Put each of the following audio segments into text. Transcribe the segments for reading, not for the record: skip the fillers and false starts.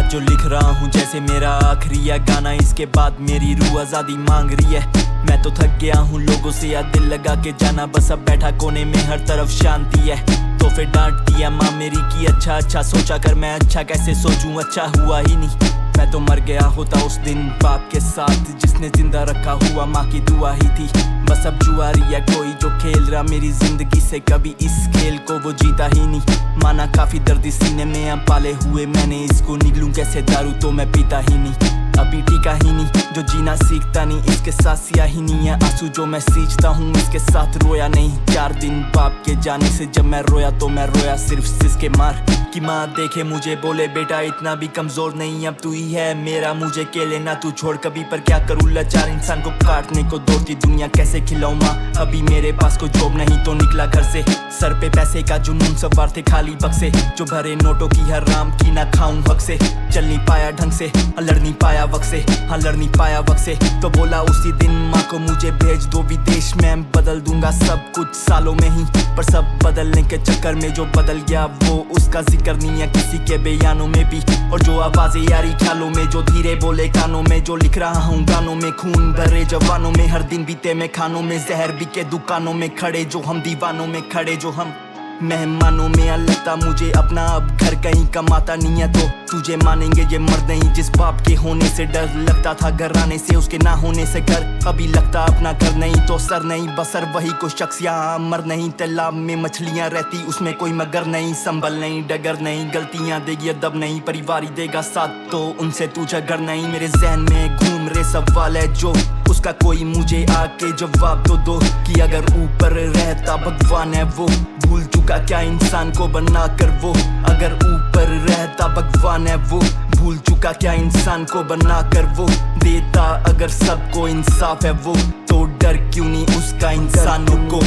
जो लिख रहा हूँ जैसे मेरा आखिरी है गाना, इसके बाद मेरी रूह आज़ादी मांग रही है। मैं तो थक गया हूँ लोगों से यार दिल लगा के जाना, बस अब बैठा कोने में हर तरफ शांति है। तो फिर डांटती है माँ मेरी की अच्छा अच्छा सोचा कर, मैं अच्छा कैसे सोचूं, अच्छा हुआ ही नहीं। मैं तो मर गया होता उस दिन बाप के साथ जिसने जिंदा रखा हुआ माँ की दुआ ही थी। बस अब जुआरी है कोई जो खेल रहा मेरी जिंदगी से, कभी इस खेल को वो जीता ही नहीं। माना काफी दर्द सीने में अब पाले हुए मैंने, इसको निगलूं कैसे दारू तो मैं पीता ही नहीं। अभी टीका ही नहीं जो जीना सीखता नहीं, इसके साथ सिया ही नहीं है आंसू जो मैं सींचता हूँ, इसके साथ रोया नहीं। 4 दिन बाप के जाने से जब मैं रोया तो मैं रोया सिर्फ सिसके मार कि माँ देखे मुझे बोले बेटा इतना भी कमजोर नहीं, अब तू ही है मेरा मुझे के लेना तू छोड़ कभी। पर क्या करूँ लाचार इंसान को काटने को दौड़ती दुनिया कैसे खिलाऊं माँ, अभी मेरे पास कोई जॉब नहीं तो निकला घर से। सर पे पैसे का जुनून सवार थे खाली बक्से, जो भरे नोटों की हराम की ना खाऊं हक से। चल नहीं पाया ढंग से लड़ नहीं पाया वक्त से, हाँ लड़ नहीं पाया वक्त से। तो बोला उसी दिन माँ को मुझे भेज दो विदेश में, बदल दूंगा सब कुछ सालों में ही। पर सब बदलने के चक्कर में जो बदल गया वो उसका जिक्र नहीं है किसी के बयानों में भी। और जो आवाजें यारी ख्यालों में, जो धीरे बोले कानों में, जो लिख रहा हूँ गानों में, खून भरे जवानों में, हर दिन बीते में खानों में, जहर बिके दुकानों में, खड़े जो हम दीवानों में, खड़े जो हम मेहमानों में। लगता मुझे अपना अब घर कहीं कमाता नहीं है तो तुझे मानेंगे ये मर्द नहीं, जिस बाप के होने से डर लगता था घर आने से, उसके ना होने से घर अभी लगता अपना घर नहीं तो सर नहीं। बसर वही को शख्स यहाँ मर नहीं, तालाब में मछलियाँ रहती उसमें कोई मगर नहीं। संभल नहीं डगर नहीं, गलतियाँ देगी अदब नहीं, परिवार ही देगा साथ तो उनसे तू झगड़ नहीं। मेरे जहन में घूम रहे सवाल है जो उसका कोई मुझे आके जवाब तो दो, कि अगर ऊपर रहता भगवान है वो भूल चुका क्या इंसान को बना कर वो। अगर ऊपर रहता भगवान है वो भूल चुका क्या इंसान को बना कर वो। देता अगर सबको इंसाफ है वो, तो डर क्यों नहीं उसका इंसानों को।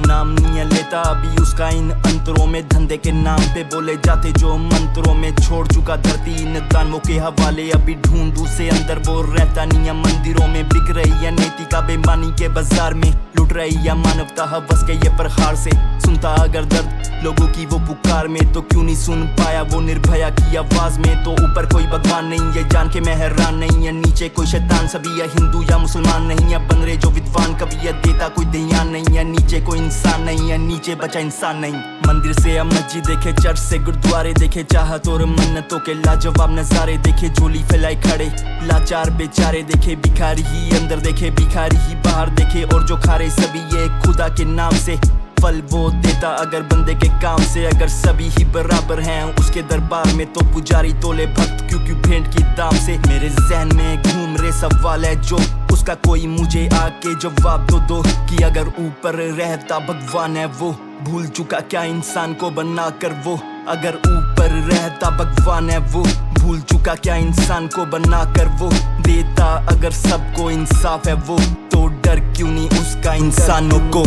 नाम नहीं लेता अभी उसका इन अंतरों में, धंधे के नाम पे बोले जाते जो मंत्रों में। छोड़ चुका धरती इन दानवों के हवाले, अभी ढूंढू से अंदर वो रहता नहीं है। मंदिरों में बिक रही है नीति का बेईमानी के बाजार में, लुट रही है मानवता हवस के ये प्रहार से। सुनता अगर दर्द लोगों की वो पुकार में, तो क्यों नहीं सुन पाया वो निर्भया की आवाज में। तो ऊपर कोई भगवान नहीं है जान के मैं हैरान नहीं है, नीचे कोई शैतान सभी है हिंदू या मुसलमान नहीं है। बन रहे जो विद्वान कभी है देता कोई ध्यान नहीं है, नीचे कोई इंसान नहीं है, नीचे बचा इंसान नहीं। मंदिर से अब मस्जिद देखे, चर्च से गुरुद्वारे देखे, चाहत और मन्नतों के लाजवाब नजारे देखे। झोली फैलाई खड़े लाचार बेचारे देखे, भिखारी ही अंदर देखे भिखारी ही बाहर देखे। और जो खारे सभी ये खुदा के नाम से, फल वो देता अगर बंदे के काम से। अगर सभी ही बराबर हैं उसके दरबार में, तो पुजारी तोले भक्त क्योंकि भेंट की दाम से। मेरे जहन में घूम रहे सवाल है जो उसका कोई मुझे आके जवाब तो दो, कि अगर ऊपर रहता भगवान है वो भूल चुका क्या इंसान को बना कर वो। अगर ऊपर रहता भगवान है वो भूल चुका क्या इंसान को बना कर वो। देता अगर सबको इंसाफ है वो, तो डर क्यों नहीं उसका इंसानों को।